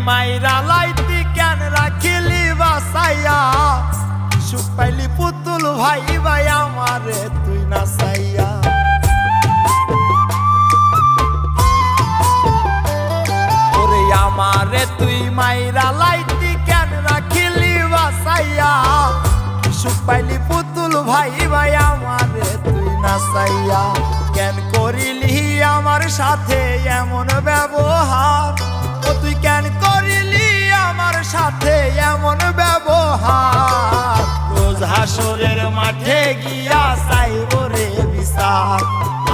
মাইরা লাইতি কেন রাখিলি বাসাইয়া সুখ পাইলি পুতুল ভাই ভাই আমারে তুই না চাইয়া ওরে আমারে তুই মাইরা লাইতি কেন রাখিলি বাসাইয়া সুখ পাইলি পুতুল ভাই ভাই আমারে তুই না চাইয়া কেন করিলি আমার সাথে এমন ব্যবহার ও তুই কেন করিলি আমার সাথে এমন ব্যবহার রোজ হাসরের মাঠে গিয়া চাইব রে বিচার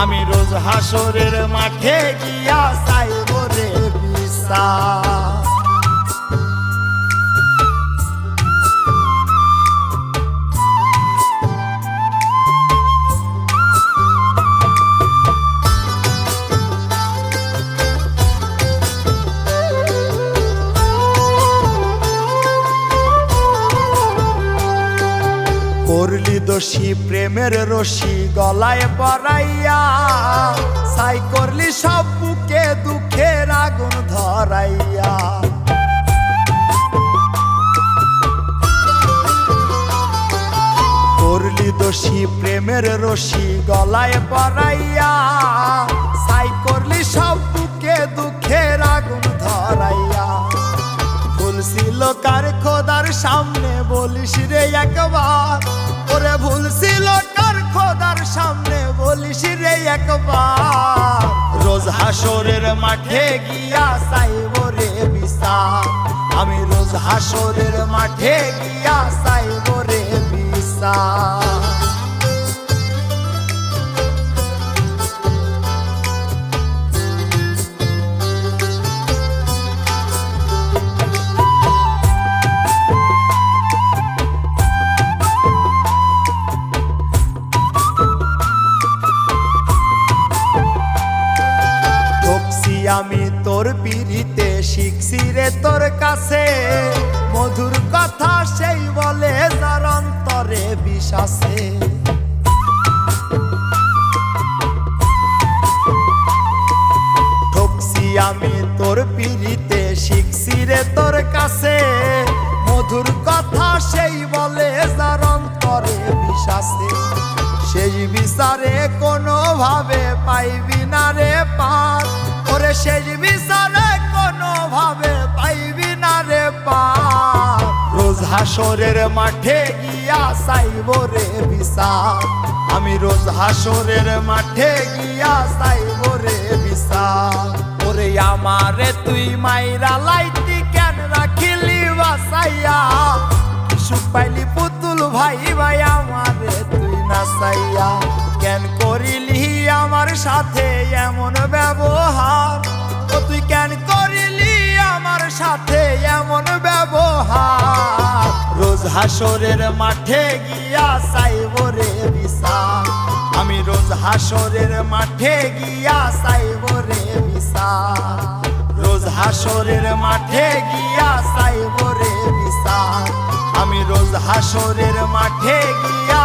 আমি রোজ হাসরের মাঠে গিয়া চাইব রে বিচার করলি দোষী প্রেমের রশি গলায় পরাইয়া ছাই করলি সব বুকে দুঃখের আগুন ধরাইয়া করলি দোষী প্রেমের রশি গলায় পরাইয়া ছাই করলি সব বুকে দুঃখের আগুন ধরাইয়া ভুল ছিল কার খোদার সামনে বলিস রে একবার ওরে ভুল ছিল কার খোদার সামনে বলিস রে একবার রোজ হাসরের মাঠে গিয়া চাইব রে বিচার আমি রোজ হাসরের মাঠে গিয়া চাইব রে বিচার আমি তোর পিড়িতে শিখছি রে তোর কাছে মধুর কথা সেই বলে যার অন্তরে বিশ্বাসে ঠকছি আমি তোর পিড়িতে শিখছি রে তোর কাছে মধুর কথা সেই বলে যার অন্তরে বিশ্বাসে সেই বিচারে কোনোভাবে পাইবি না রে পার ওরে শেষ বিচারে কোনোভাবে পাইবি না রে পার রোজ হাসরের মাঠে গিয়া চাইব রে বিচার আমি রোজ হাসরের মাঠে গিয়া চাইব রে বিচার ওরে আমারে তুই মাইরা লাইতি কেন রাখিলি বাসাইয়া সুখ পাইলি পুতুল ভাই ভাই আমারে তুই না চাইয়া কেন করিলি আমার সাথে এমন ব্যবহার ও তুই কেন করিলি আমার সাথে এমন ব্যবহার রোজ হাসরের মাঠে গিয়া চাইব রে বিচার আমি রোজ হাসরের মাঠে গিয়া চাইব রে বিচার রোজ হাসরের মাঠে গিয়া চাইব রে বিচার আমি রোজ হাসরের মাঠে গিয়া